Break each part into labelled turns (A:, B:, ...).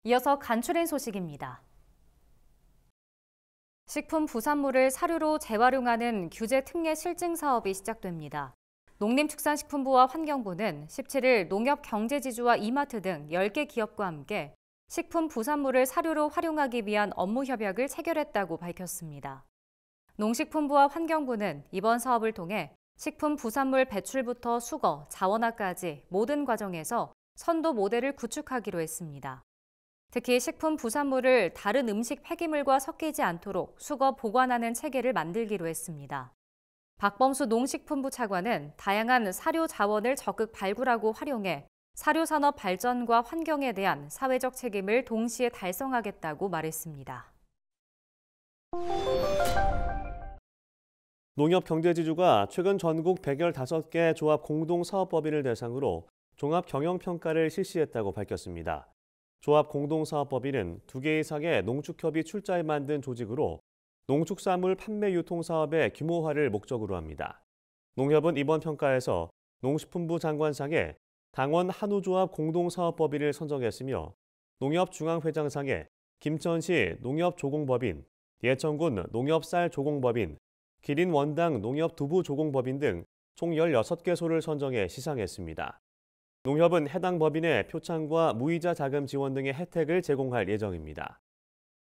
A: 이어서 간추린 소식입니다. 식품 부산물을 사료로 재활용하는 규제 특례 실증 사업이 시작됩니다. 농림축산식품부와 환경부는 17일 농협경제지주와 이마트 등 10개 기업과 함께 식품 부산물을 사료로 활용하기 위한 업무 협약을 체결했다고 밝혔습니다. 농식품부와 환경부는 이번 사업을 통해 식품 부산물 배출부터 수거, 자원화까지 모든 과정에서 선도 모델을 구축하기로 했습니다. 특히 식품 부산물을 다른 음식 폐기물과 섞이지 않도록 수거 보관하는 체계를 만들기로 했습니다. 박범수 농식품부 차관은 다양한 사료 자원을 적극 발굴하고 활용해 사료 산업 발전과 환경에 대한 사회적 책임을 동시에 달성하겠다고 말했습니다.
B: 농협경제지주가 최근 전국 115개 조합 공동사업법인을 대상으로 종합경영평가를 실시했다고 밝혔습니다. 조합 공동사업법인은 2개 이상의 농축협이 출자해 만든 조직으로 농축산물 판매 유통 사업의 규모화를 목적으로 합니다. 농협은 이번 평가에서 농식품부 장관상에 당원 한우조합 공동사업법인을 선정했으며 농협중앙회장상에 김천시 농협조공법인, 예천군 농협쌀조공법인, 기린원당 농협두부조공법인 등 총 16개소를 선정해 시상했습니다. 농협은 해당 법인에 표창과 무이자 자금 지원 등의 혜택을 제공할 예정입니다.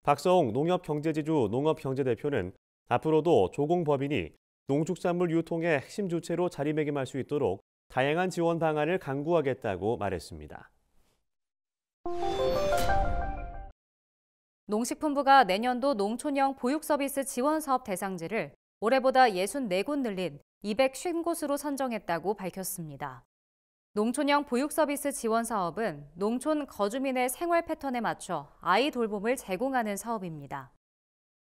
B: 박서홍 농협경제지주 농업경제대표는 앞으로도 조공법인이 농축산물 유통의 핵심 주체로 자리매김할 수 있도록 다양한 지원 방안을 강구하겠다고 말했습니다.
A: 농식품부가 내년도 농촌형 보육서비스 지원사업 대상지를 올해보다 64곳 늘린 250곳으로 선정했다고 밝혔습니다. 농촌형 보육서비스 지원 사업은 농촌 거주민의 생활 패턴에 맞춰 아이 돌봄을 제공하는 사업입니다.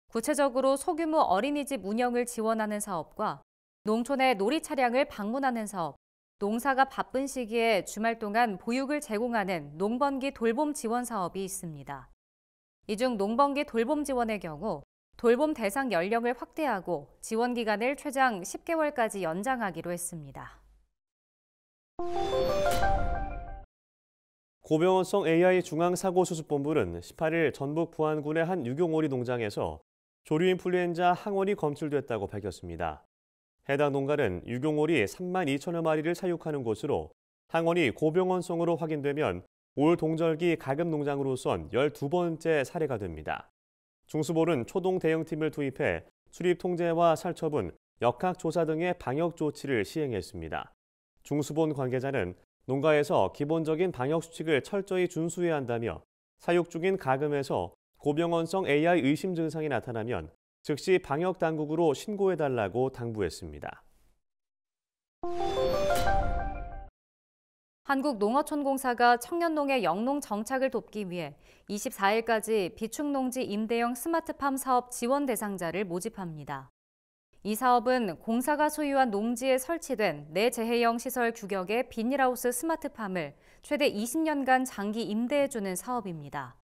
A: 구체적으로 소규모 어린이집 운영을 지원하는 사업과 농촌의 놀이 차량을 방문하는 사업, 농사가 바쁜 시기에 주말 동안 보육을 제공하는 농번기 돌봄 지원 사업이 있습니다. 이 중 농번기 돌봄 지원의 경우 돌봄 대상 연령을 확대하고 지원 기간을 최장 10개월까지 연장하기로 했습니다.
B: 고병원성 AI 중앙사고수습본부는 18일 전북 부안군의 한 유경오리 농장에서 조류인플루엔자 항원이 검출됐다고 밝혔습니다. 해당 농가는 유경오리 3만 2천여 마리를 사육하는 곳으로 항원이 고병원성으로 확인되면 올 동절기 가금 농장으로선 12번째 사례가 됩니다. 중수본은 초동 대응팀을 투입해 출입 통제와 살처분, 역학조사 등의 방역 조치를 시행했습니다. 중수본 관계자는 농가에서 기본적인 방역 수칙을 철저히 준수해야 한다며 사육 중인 가금에서 고병원성 AI 의심 증상이 나타나면 즉시 방역 당국으로 신고해달라고 당부했습니다.
A: 한국농어촌공사가 청년농의 영농 정착을 돕기 위해 24일까지 비축농지 임대형 스마트팜 사업 지원 대상자를 모집합니다. 이 사업은 공사가 소유한 농지에 설치된 내재해형 시설 규격의 비닐하우스 스마트팜을 최대 20년간 장기 임대해주는 사업입니다.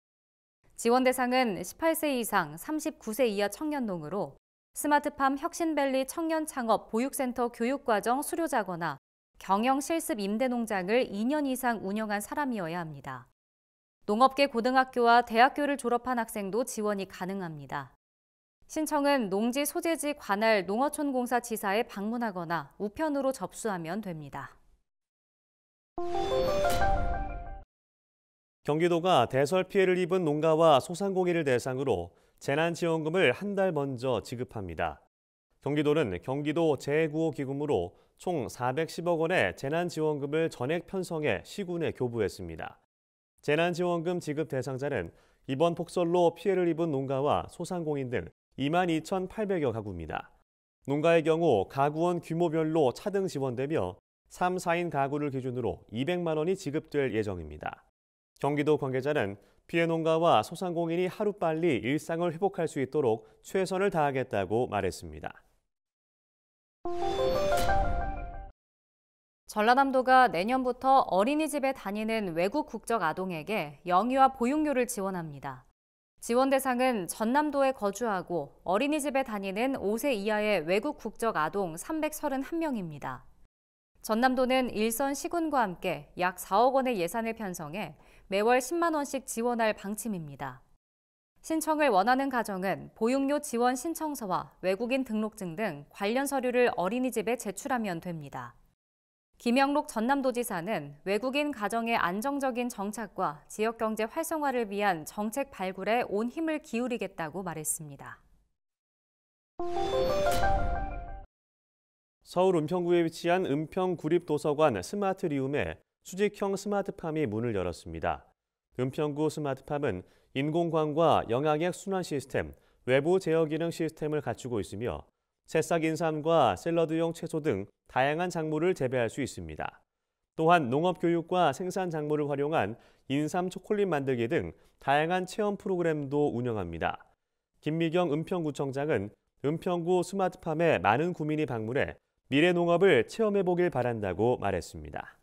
A: 지원 대상은 18세 이상 39세 이하 청년농으로 스마트팜 혁신밸리 청년창업 보육센터 교육과정 수료자거나 경영실습 임대농장을 2년 이상 운영한 사람이어야 합니다. 농업계 고등학교와 대학교를 졸업한 학생도 지원이 가능합니다. 신청은 농지 소재지 관할 농어촌공사 지사에 방문하거나 우편으로 접수하면 됩니다.
B: 경기도가 대설 피해를 입은 농가와 소상공인을 대상으로 재난지원금을 한 달 먼저 지급합니다. 경기도는 경기도 재구호기금으로 총 410억 원의 재난지원금을 전액 편성해 시군에 교부했습니다. 재난지원금 지급 대상자는 이번 폭설로 피해를 입은 농가와 소상공인 등 22,800여 가구입니다. 농가의 경우 가구원 규모별로 차등 지원되며 3, 4인 가구를 기준으로 200만 원이 지급될 예정입니다. 경기도 관계자는 피해 농가와 소상공인이 하루빨리 일상을 회복할 수 있도록 최선을 다하겠다고 말했습니다.
A: 전라남도가 내년부터 어린이집에 다니는 외국 국적 아동에게 영유아 보육료를 지원합니다. 지원 대상은 전남도에 거주하고 어린이집에 다니는 5세 이하의 외국 국적 아동 331명입니다. 전남도는 일선 시군과 함께 약 4억 원의 예산을 편성해 매월 10만 원씩 지원할 방침입니다. 신청을 원하는 가정은 보육료 지원 신청서와 외국인 등록증 등 관련 서류를 어린이집에 제출하면 됩니다. 김영록 전남도지사는 외국인 가정의 안정적인 정착과 지역경제 활성화를 위한 정책 발굴에 온 힘을 기울이겠다고 말했습니다.
B: 서울 은평구에 위치한 은평구립도서관 스마트리움에 수직형 스마트팜이 문을 열었습니다. 은평구 스마트팜은 인공광과 영양액 순환 시스템, 외부 제어 기능 시스템을 갖추고 있으며 새싹 인삼과 샐러드용 채소 등 다양한 작물을 재배할 수 있습니다. 또한 농업교육과 생산 작물을 활용한 인삼 초콜릿 만들기 등 다양한 체험 프로그램도 운영합니다. 김미경 은평구청장은 은평구 스마트팜에 많은 구민이 방문해 미래 농업을 체험해보길 바란다고 말했습니다.